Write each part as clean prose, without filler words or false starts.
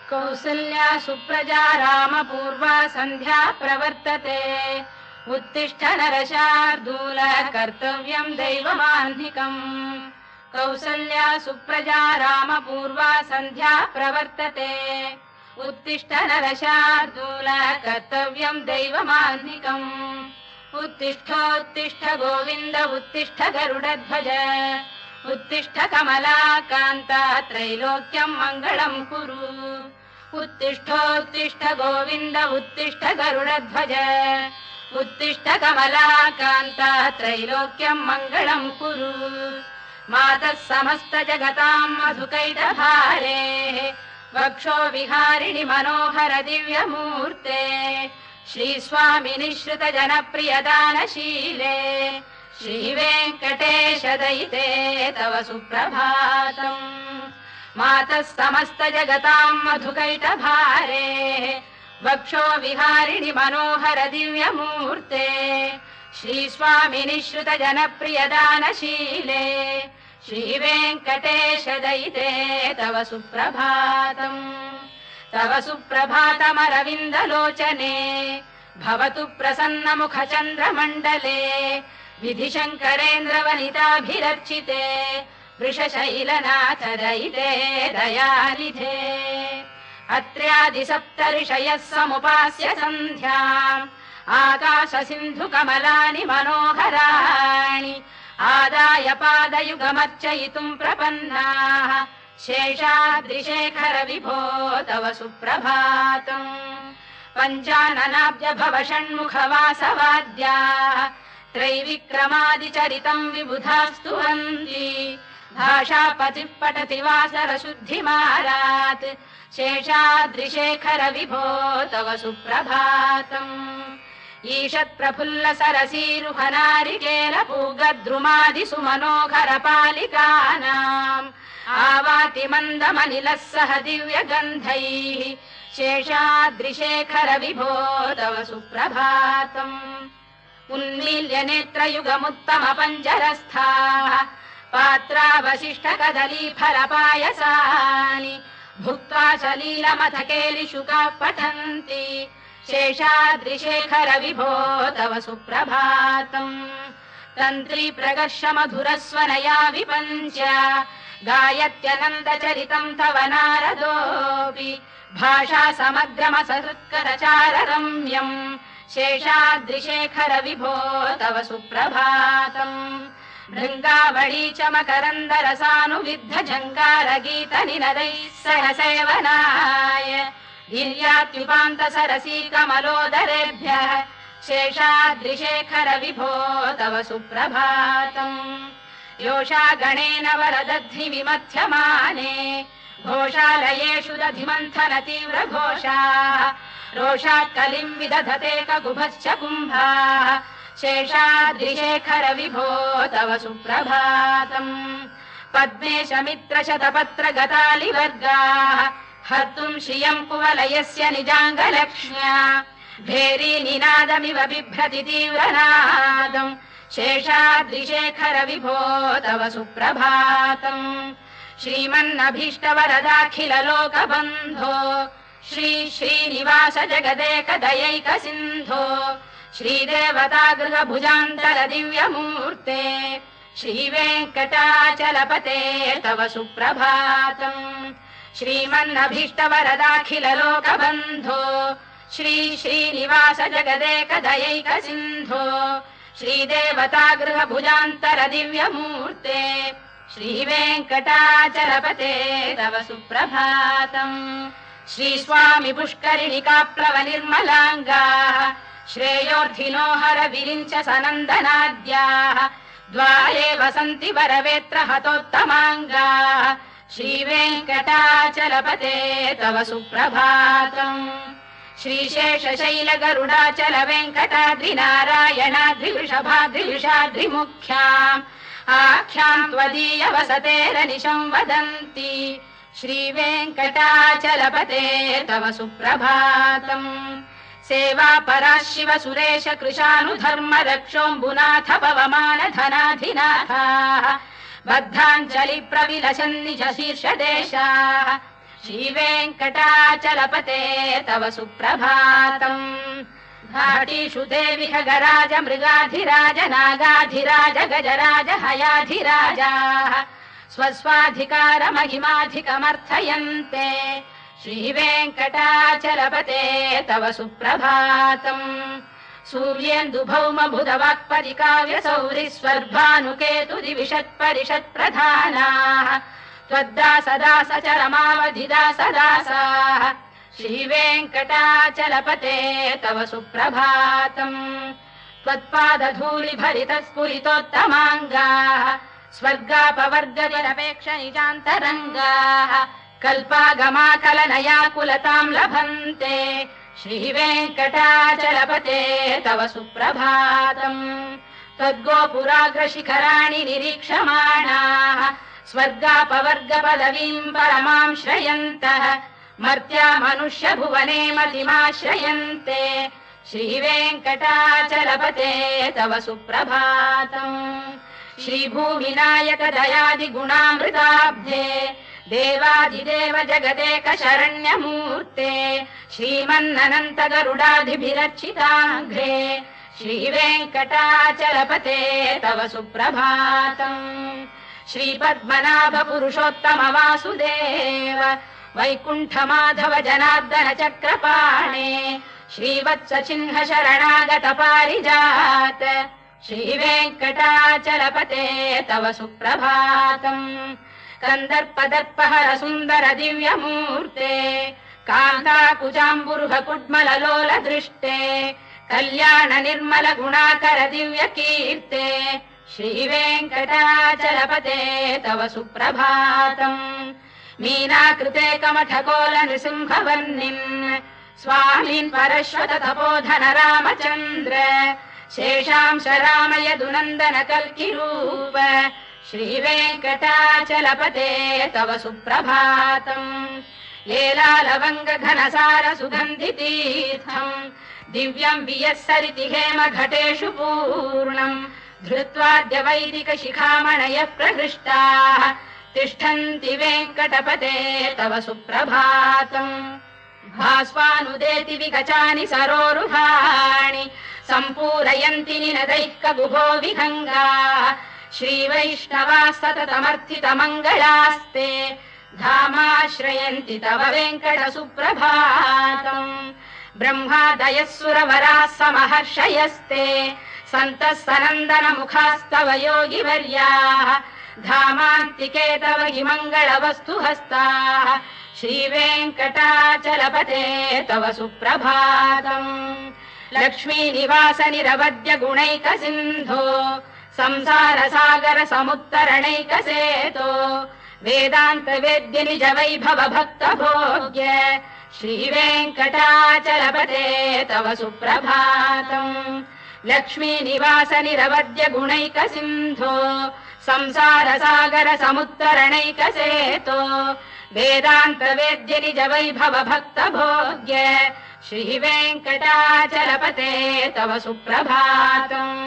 कौसल्या सुप्रजा रामपूर्वा सन्ध्या प्रवर्तते। उत्तिष्ठ नरशार्दूल कर्तव्यं दैवमाह्निकम्। कौसल्या सुप्रजा रामपूर्वा सन्ध्या प्रवर्तते। उत्तिष्ठ नरशार्दूल कर्तव्यं दैवमाह्निकम्। उत्तिष्ठोत्तिष्ठ गोविन्द उत्तिष्ठ गरुडध्वज। उत्तिष्ठ कमलाकान्ता त्रैलोक्यं मङ्गलं कुरु। उत्तिष्ठोत्तिष्ठ गोविन्द उत्तिष्ठ गरुडध्वज। उत्तिष्ठ कमलाकान्ता त्रैलोक्यं मङ्गलं कुरु। मातः समस्त जगतां मधुकैटभारे। वक्षो विहारिणि मनोहर दिव्यमूर्ते। श्रीस्वामिनि श्रुत जनप्रियदानशीले। श्रीवेङ्कटेश दयिते तव सुप्रभातम्। मातः समस्त जगतां मधुकैटभारे। वक्षो विहारिणि मनोहर दिव्यमूर्ते। श्रीस्वामिनि श्रुत जनप्रियदानशीले। श्रीवेङ्कटेश दयिते तव सुप्रभातम्। तव सुप्रभातमरविन्दलोचने। भवतु प्रसन्न मुख चन्द्रमण्डले। विधिशङ्करेन्द्रवनिताभिरर्चिते। वृषशैलनाथ दयिते दयानिधे। अत्र्यादि सप्तऋषयः समुपास्य सन्ध्याम्। आकाश सिन्धु कमलानि मनोहराणि। आदाय पादयुगमर्चयितुम् प्रपन्नाः। शेषाद्रिशेखर विभो तव सुप्रभातम्। पञ्चाननाब्ज भव षण्मुख वासवाद्याः। त्रैविक्रमादिचरितम् विबुधास्तु वन्ति। भाषापतिः पठति वासरशुद्धिमारात्। शेषाद्रिशेखर विभो तव सुप्रभातम्। ईषत् प्रफुल्ल सरसीरुहनारिकेल पूगद्रुमादिषु मनोहर पालिकानाम्। आवाति मन्दमनिलः सह दिव्यगन्धैः। शेषाद्रिशेखर विभो तव सुप्रभातम्। उन्मील्य नेत्रयुगमुत्तम पञ्जरस्थाः। पात्रावशिष्ट कदली फलपायसानि। भुक्त्वा सलीलमथकेलिशुकाः पठन्ति। शेषाद्रिशेखर विभो तव सुप्रभातम्। तन्त्री प्रगर्ष मधुरस्वनया विपञ्च। गायत्यनन्दचरितम् तव नारदोऽपि। भाषा समग्रमसहृत्करचार रम्यम्। शेषाद्रिशेखर विभो तव सुप्रभातम्। भृङ्गावळी च मकरन्दरसानुविद्ध झङ्कार गीत निनदैः सह सेवनाय। गिर्यात्युपान्त सरसी कमलोदरेभ्यः। शेषाद्रिशेखर विभो तव सुप्रभातम्। योषा गणेन वरदध्नि विमथ्यमाने। घोषालयेषु दधिमन्थन तीव्र घोषाः। रोषात् कलिम् विदधते ककुभश्च कुम्भाः। शेषाद्रिशेखर विभो तव सुप्रभातम्। पद्मेश मित्र शतपत्र गतालिवर्गाः। हर्तुम् श्रियम् कुवलयस्य निजाङ्गलक्ष्म्या। भेरी निनादमिव बिभ्रति तीव्रनादम्। शेषाद्रिशेखर विभो तव सुप्रभातम्। श्रीमन्नभीष्टवरदाखिल लोकबन्धो। श्री श्रीनिवास जगदेक दयैक सिन्धो। श्रीदेवता गृहभुजान्तर दिव्यमूर्ते। श्रीवेङ्कटाचलपते तव सुप्रभातम्। श्रीमन्नभीष्टवरदाखिल लोकबन्धो। श्री श्रीनिवास जगदेक दयैक सिन्धो। श्रीदेवता गृहभुजान्तर दिव्यमूर्ते। श्रीवेङ्कटाचलपते तव सुप्रभातम्। श्रीस्वामि पुष्करिणिकाप्लव निर्मलाङ्गाः। श्रेयोर्थिनो हर विरिञ्च सनन्दनाद्याः। द्वारे वसन्ति वरवेत्र हतोत्तमाङ्गाः। श्रीवेङ्कटाचलपते तव सुप्रभातम्। श्रीशेषशैल गरुडाचल वेङ्कटाद्रिनारायणाद्रिवृषभाद्रिविषाद्रिमुख्याम्। आख्याम् त्वदीय वसतेरनिशम् वदन्ति। श्रीवेङ्कटाचलपते तव सुप्रभातम्। सेवा परा शिव सुरेश कृशानुधर्म रक्षोऽम्बुनाथ पवमान धनाधिनाथाः। बद्धाञ्जलि प्रविलसन् निज शीर्षदेशाः श्रीवेङ्कटाचलपते तव सुप्रभातम् घाटीषु देवि खगराज मृगाधिराज नागाधिराज गजराज हयाधिराजाः स्वस्वाधिकारमहिमाधिकमर्थयन्ते श्रीवेङ्कटाचलपते तव सुप्रभातम् सूर्येन्दुभौम बुधवाक्परिकाव्यसौरिस्वर्भानुकेतु दिविषत्परिषत्प्रधानाः त्वद्दासदासचरमावधिदासदासाः श्रीवेङ्कटाचलपते तव सुप्रभातम् त्वत्पादधूलिभरितस्फुरितोत्तमाङ्गाः स्वर्गापवर्गनिरपेक्ष निजान्तरङ्गाः कल्पागमाकलनयाकुलताम् लभन्ते श्रीवेङ्कटाचलपते तव सुप्रभातम् त्वद्गोपुराग्रशिखराणि निरीक्षमाणाः स्वर्गापवर्गपदवीम् परमाम् श्रयन्तः मर्त्या मनुष्य भुवने मतिमाश्रयन्ते श्रीवेङ्कटाचलपते तव सुप्रभातम् श्रीभूविनायक दयादिगुणामृताब्धे देवादिदेव जगदेक शरण्यमूर्ते श्रीमन्ननन्त गरुडाधिभिरर्चिताङ्घ्रे श्रीवेङ्कटाचलपते तव सुप्रभातम् श्रीपद्मनाभ पुरुषोत्तम वासुदेव वैकुण्ठ माधव जनार्दन चक्रपाणे श्रीवत्स चिह्न शरणागत पारिजात श्रीवेङ्कटाचलपते तव सुप्रभातम् कन्दर्पदर्पहर सुन्दर दिव्यमूर्ते कान्ताकुजाम्बुरुह कुड्मललोल दृष्टे कल्याण निर्मल गुणाकर दिव्य कीर्ते श्रीवेङ्कटाचलपते तव सुप्रभातम् मीनाकृते कमठकोल नृसिंहवर्णिन् स्वामीन् परश्वत तपोधन रामचन्द्र शेषांश राम यदुनन्दन कल्किरूप श्रीवेङ्कटाचलपते तव सुप्रभातम् लेलालवङ्ग घनसार सुगन्धितीर्थम् दिव्यम् वियस्सरिति हेम घटेषु पूर्णम् धृत्वाद्य वैदिक शिखामणयः प्रहृष्टाः तिष्ठन्ति वेङ्कटपते तव सुप्रभातम् भास्वानुदेति विकचानि सरोरुहाणि सम्पूरयन्ति निनदैः कगुभो विहङ्गाः श्रीवैष्णवाः सततमर्थितमङ्गलास्ते धामाश्रयन्ति तव वेङ्कट सुप्रभातम् ब्रह्मादयः सुरवराः समहर्षयस्ते सन्तः सनन्दन मुखास्तव योगिवर्याः धामान्तिके तव हि मङ्गलवस्तु हस्ताः श्रीवेङ्कटाचलपते तव सुप्रभातम् लक्ष्मीनिवास निरवद्य गुणैक सिन्धो संसार सागर समुत्तरणैकसेतो वेदान्त वेद्य निज वैभव भक्त भोग्य श्रीवेङ्कटाचलपते तव सुप्रभातम् लक्ष्मीनिवास निरवद्य गुणैक सिन्धो संसार सागर समुत्तरणैकसेतो वेदान्त वेद्य निज वैभव भक्त भोग्य श्रीवेङ्कटाचलपते तव सुप्रभातम्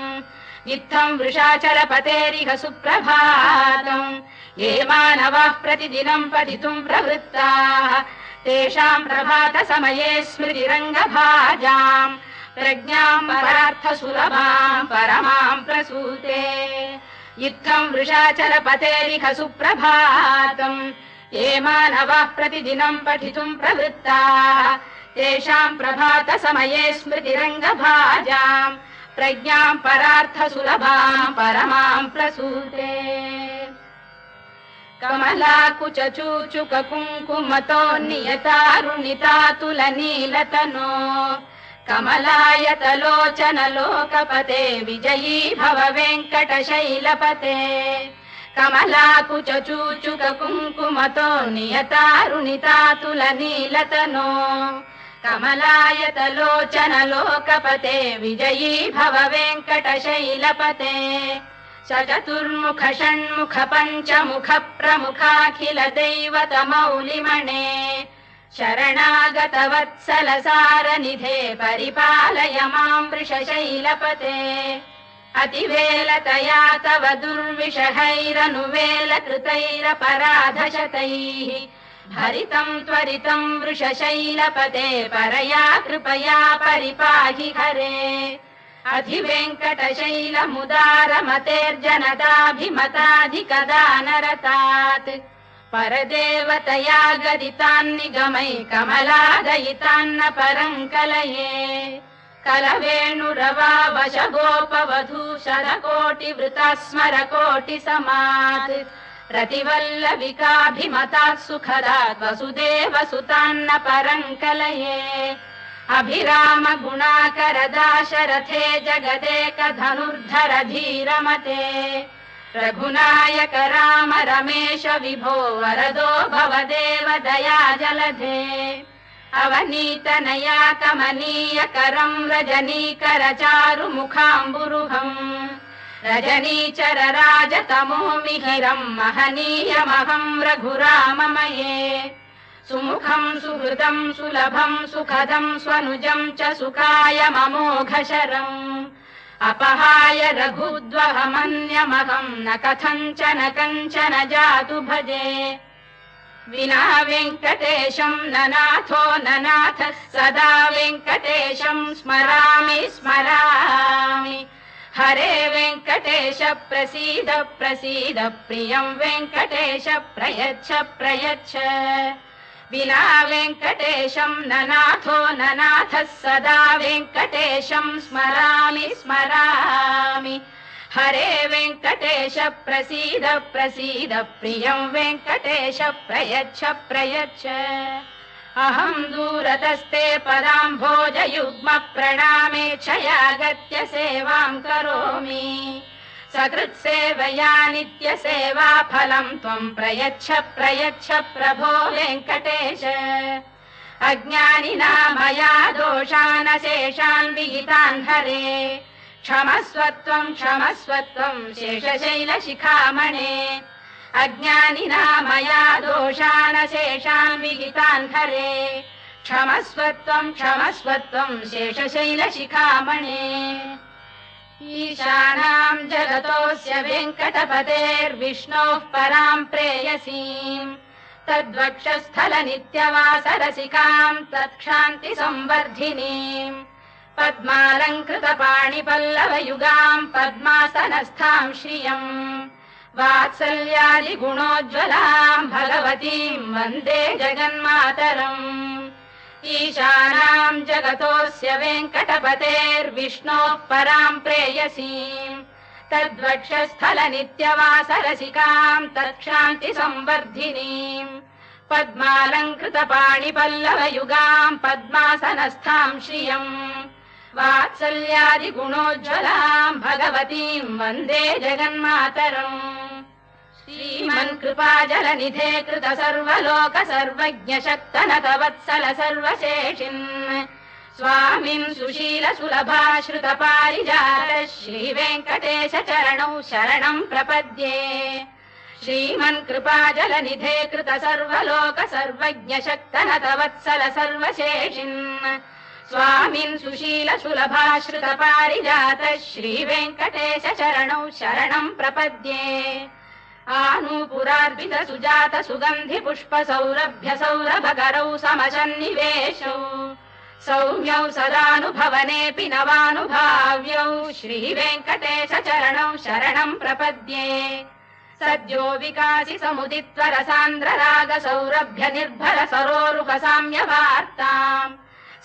इत्थम् वृषाचलपतेरिह सुप्रभातम् ये मानवाः प्रतिदिनम् पठितुम् प्रवृत्ताः तेषाम् प्रभात समये स्मृतिरङ्गभाजाम् प्रज्ञाम् परार्थ सुलभाम् परमाम् प्रसूते इत्थम् वृषाचलपतेरिह सुप्रभातम् ये मानवाः प्रतिदिनम् पठितुम् प्रवृत्ताः तेषाम् प्रभात समये स्मृतिरङ्गभाजाम् प्रज्ञाम् परार्थ सुलभाम् परमाम् प्रसूते कमलाकुच चूचुक कुङ्कुमतो नियतारुणितातुल नीलतनो कमलायतलोचन लोकपते विजयी भव वेङ्कटशैलपते कमलाकुच चूचुक कुङ्कुमतो नियतारुणितातुल नीलतनो कमलायतलोचन लोकपते विजयी भव वेङ्कटशैलपते चतुर्मुख षण्मुख पञ्चमुख प्रमुखाखिल दैवत मौलिमणे शरणागत वत्सल सारनिधे परिपालय मां वृषशैलपते अतिवेलतया तव दुर्विषहैरनुवेलकृतैरपराधशतैः भरितं त्वरितं वृषशैलपते परया कृपया परिपाहि हरे अधिवेङ्कटशैलमुदारमतेर्जनदाभिमताधिकदानरतात् परदेवतया गदितान्निगमै कमलादयितान्न परं कलये कलवेणुरवावशगोपवधूशरकोटिवृता स्मरकोटिसमात् रतिवल्लविकाभिमतात् सुखदात् वसुदेवसुतान्न परं कलये अभिराम गुणाकरदाशरथे जगदेकधनुर्धर धीरमते रघुनायक राम रमेश विभो वरदो भवदेव दया जलधे अवनीतनया कमनीय करं रजनीकर चारु मुखाम्बुरुहम् रजनीचर राजतमो मिहिरं महनीयमहं रघुराममये सुमुखं सुहृदं सुलभं सुखदं स्वनुजं च सुखाय ममोघशरम् अपहाय रघुद्वहमन्यमहं न कथञ्चन कञ्चन जातु भजे विना वेङ्कटेशं ननाथो ननाथः सदा वेङ्कटेशं स्मरामि स्मरामि हरे वेङ्कटेश प्रसीद प्रसीद प्रियं वेङ्कटेश प्रयच्छ प्रयच्छ विना वेङ्कटेशं ननाथो ननाथः सदा वेङ्कटेशं स्मरामि स्मरामि हरे वेङ्कटेश प्रसीद प्रसीद प्रियं वेङ्कटेश प्रयच्छ प्रयच्छ अहं दूरतस्ते पदाम्भोजयुग्म प्रणामेच्छया गत्य सेवां करोमि सकृत्सेवया नित्यसेवा फलं त्वं प्रयच्छ प्रयच्छ प्रभो वेङ्कटेश अज्ञानिना मया दोषान् शेषान् विहितान् हरे क्षमस्वत्वं शेषशैलशिखामणे अज्ञानिना मया दोषान् शेषान् विहितान् हरे क्षमस्वत्वं शेषशैलशिखामणे ईशानां जगतोऽस्य वेङ्कटपतेर्विष्णोः परां प्रेयसीम् तद्वक्षस्थलनित्यवासरसिकां तत्क्षान्तिसंवर्धिनीम् पद्मालङ्कृतपाणिपल्लवयुगां पद्मासनस्थां श्रियम् वात्सल्यादिगुणोज्ज्वलां भगवतीं वन्दे जगन्मातरम् ईशानां जगतोऽस्य वेङ्कटपतेर्विष्णोः परां प्रेयसीम् तद्वक्षस्थलनित्यवासरसिकां तत्क्षान्तिसंवर्धिनीम् पद्मालङ्कृतपाणिपल्लवयुगां पद्मासनस्थां श्रियम् वात्सल्यादिगुणोज्ज्वलां भगवतीं वन्दे जगन्मातरम् श्रीमन्कृपाजलनिधे कृत सर्वलोक सर्वज्ञ शक्तनत वत्सल सर्वशेषिन् स्वामिन् सुशील सुलभाश्रित पारिजात श्रीवेङ्कटेश चरणौ शरणं प्रपद्ये श्रीमन्कृपाजलनिधे कृत सर्वलोक सर्वज्ञ शक्तनत वत्सल सर्वशेषिन् स्वामिन् सुशील सुलभाश्रित पारिजात श्रीवेङ्कटेश चरणौ शरणं प्रपद्ये आनूपुरार्पित सुजात सुगन्धि पुष्प सौरभ्य सौरभकरौ समसन्निवेशौ सौम्यौ सदानुभवनेऽपि नवानुभाव्यौ श्रीवेङ्कटेश चरणौ शरणं प्रपद्ये सद्यो विकासि समुदित्व रसान्द्र राग सौरभ्य निर्भर सरोरुह साम्यवार्ताम्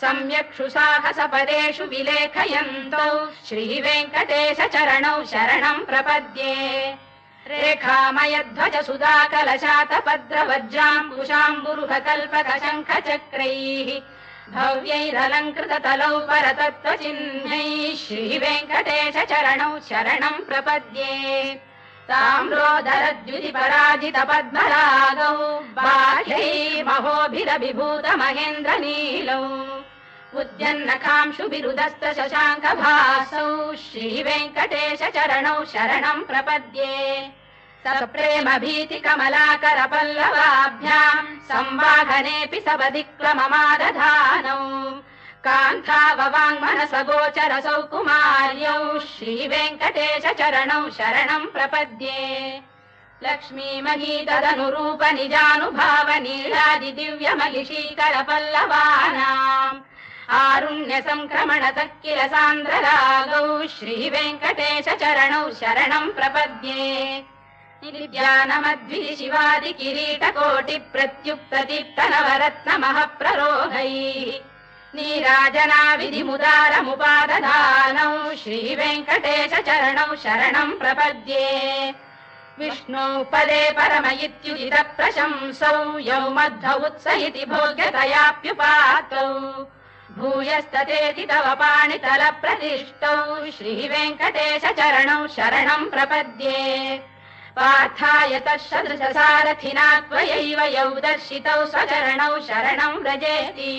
सम्यक्षु साहस पदेषु विलेखयन्तौ श्रीवेङ्कटेश चरणौ शरणं प्रपद्ये रेखामयध्वज सुधा कलशात पद्रवज्राम्बुशाम्बुरुह कल्पक शङ्ख चक्रैः भव्यैरलङ्कृत तलौ परतत्त्वचिह्नैः श्रीवेङ्कटेश चरणौ शरणं प्रपद्ये ताम्रोदरद्युति पराजित पद्मरागौ बाह्यैर्महोभिरभिभूत महेन्द्र नीलौ उद्यन्नखांशु बिरुदस्त शशाङ्क भासौ श्रीवेङ्कटेश चरणौ शरणं प्रपद्ये सप्रेम भीति कमलाकर पल्लवाभ्यां संवाहनेऽपि सपदिक्लममादधानौ कान्ताववाङ्मनसगोचरसौ कुमार्यौ श्रीवेङ्कटेश चरणौ शरणं प्रपद्ये लक्ष्मीमही तदनुरूप निजानुभाव नीलादि दिव्यमहिषीकर पल्लवानाम् आरुण्य संक्रमण किल सान्द्ररागौ श्रीवेङ्कटेश चरणौ शरणं प्रपद्ये नित्यानमद्भि शिवादि किरीटकोटि प्रत्युक्तदीप्त नवरत्न महप्ररोहैः नीराजना विधिमुदारमुपादधानौ श्रीवेङ्कटेश चरणौ शरणं प्रपद्ये विष्णु पदे परम इत्युदित प्रशंसौ यौ मध्व उत्स इति भोग्यतयाप्युपातौ भूयस्ततेति तव पाणितल प्रतिष्ठौ श्रीवेङ्कटेश चरणौ शरणं प्रपद्ये पार्थाय तत्सदृश सारथिना त्वयैव यौ दर्शितौ स्वचरणौ शरणं व्रजेति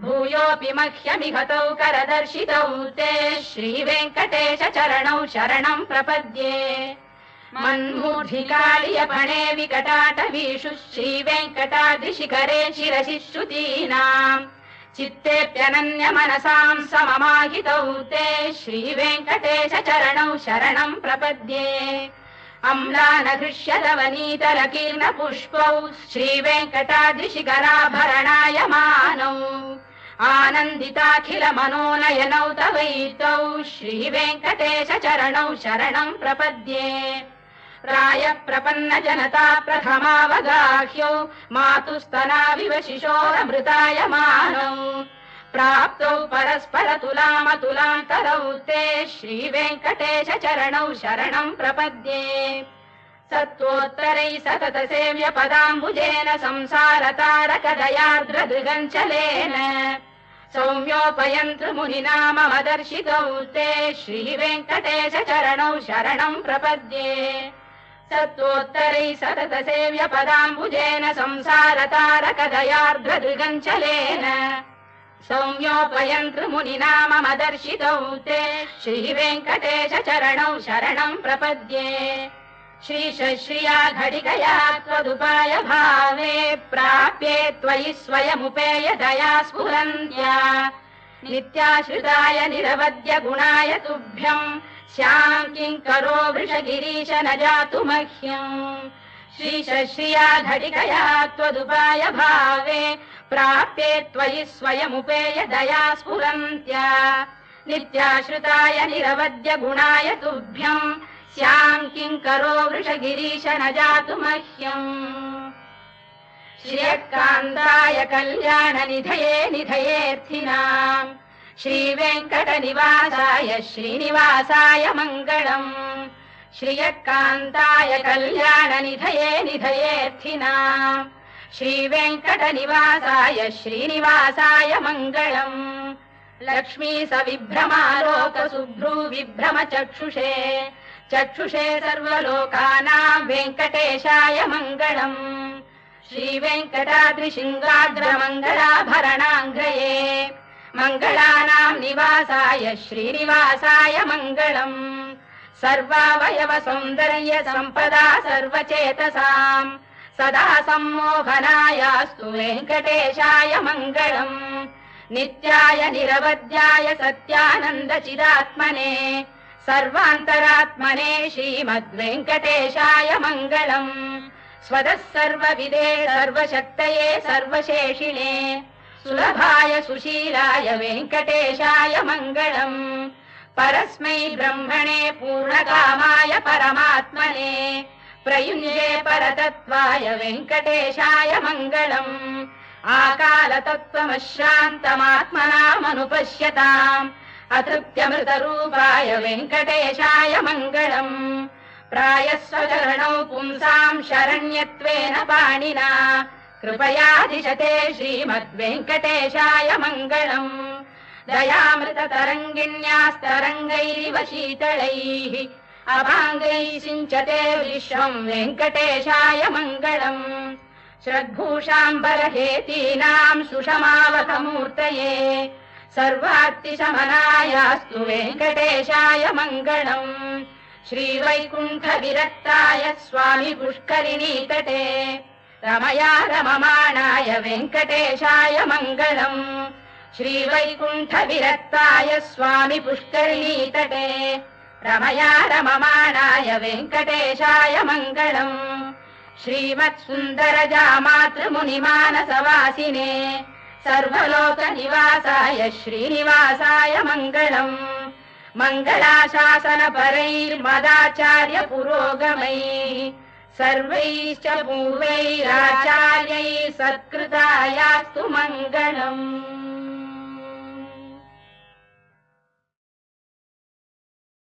भूयोऽपि मह्यमिहतौ करदर्शितौ ते श्रीवेङ्कटेश चरणौ शरणं प्रपद्ये मन्मूढिकालियपणे विकटाटवीषु श्रीवेङ्कटाद्रिशिखरे शिरसि श्रुतीनाम् चित्तेऽप्यनन्य मनसां सममाहितौ ते श्रीवेङ्कटेश चरणौ शरणं प्रपद्ये अम्लानघृष्यलवनीतलकीर्ण पुष्पौ श्रीवेङ्कटाद्रिशिखराभरणायमानौ आनन्दिताखिल मनोनयनौ तवैतौ श्रीवेङ्कटेश चरणौ शरणं प्रपद्ये प्रायः प्रपन्न जनता प्रथमावगाह्यौ मातुस्तनाविव शिशोरमृतायमानौ प्राप्तौ परस्पर तुलामतुलान्तरौ ते श्रीवेङ्कटेश चरणौ शरणं प्रपद्ये सत्त्वोत्तरैः सतत सेव्य पदाम्बुजेन संसारतारकदयार्द्रदृगञ्चलेन सौम्योपयन्तृमुनिना मम दर्शितौ ते श्रीवेङ्कटेश चरणौ शरणं प्रपद्ये सत्त्वोत्तरैः सतत सेव्य पदाम्बुजेन संसारतारकदयार्द्रदृगञ्चलेन सौम्योपयन्तृमुनिना मम दर्शितौ ते श्रीवेङ्कटेश चरणौ शरणं प्रपद्ये श्रीशश्रिया घटिकया त्वदुपाय भावे प्राप्ये त्वयि स्वयमुपेय दया स्फुरन्त्या नित्याश्रिताय निरवद्य गुणाय तुभ्यं स्यां किङ्करो वृषगिरीश न जातु मह्यम् श्रीशश्रिया घटिकया त्वदुपाय भावे प्राप्ये त्वयि स्वयमुपेय दया स्फुरन्त्या नित्याश्रिताय निरवद्य गुणाय तुभ्यम् स्यां किङ्करो वृषगिरीश न जातु मह्यम् श्रियकान्ताय कल्याण निधये निधयेऽर्थिनाम् श्रीवेङ्कटनिवासाय श्रीनिवासाय मङ्गलम् श्रियकान्ताय कल्याण निधये निधयेऽर्थिनाम् श्रीवेङ्कटनिवासाय श्रीनिवासाय मङ्गलम् लक्ष्मी सविभ्रमालोक सुभ्रू विभ्रम चक्षुषे चक्षुषे सर्वलोकानां वेङ्कटेशाय मङ्गलम् श्रीवेङ्कटाद्रिशृङ्गाग्रमङ्गलाभरणाङ्गये मङ्गलानां निवासाय श्रीनिवासाय मङ्गलम् सर्वावयव सौन्दर्य सम्पदा सर्वचेतसाम् सदा सम्मोहनायास्तु वेङ्कटेशाय मङ्गलम् नित्याय निरवध्याय सत्यानन्द चिदात्मने सर्वान्तरात्मने श्रीमद्वेङ्कटेशाय मङ्गलम् स्वतः सर्वविदे सर्वशक्तये सर्वशेषिणे सुलभाय सुशीलाय वेङ्कटेशाय मङ्गलम् परस्मै ब्रह्मणे पूर्णकामाय परमात्मने प्रयुञ्जे परतत्त्वाय वेङ्कटेशाय मङ्गलम् आकालतत्त्वमश्रान्तमात्मनामनुपश्यताम् अतृप्त्यमृतरूपाय वेङ्कटेशाय मङ्गलम् प्रायस्वचरणौ पुंसां शरण्यत्वेन पाणिना कृपयाधिशते श्रीमद्वेङ्कटेशाय मङ्गलम् दयामृततरङ्गिण्यास्तरङ्गैरिव शीतलैः अभाङ्गैः सिञ्चते विश्वं वेङ्कटेशाय मङ्गलम् श्रद्भूषाम्बरहेतीनां सुषमावकमूर्तये सर्वार्तिशमनायास्तु वेङ्कटेशाय मङ्गलम् श्रीवैकुण्ठविरक्ताय स्वामि पुष्करिणीतटे रमया रममाणाय वेङ्कटेशाय मङ्गलम् श्रीवैकुण्ठविरक्ताय स्वामि पुष्करिणीतटे रमया रममाणाय वेङ्कटेशाय मङ्गलम् श्रीमत्सुन्दरजामातृमुनिमानसवासिने सर्वलोकनिवासाय श्रीनिवासाय मङ्गलम् मङ्गलाशासनपरैर्मदाचार्य पुरोगमैः सर्वैश्च पूर्वैराचार्यैः सत्कृतायास्तु मङ्गलम्।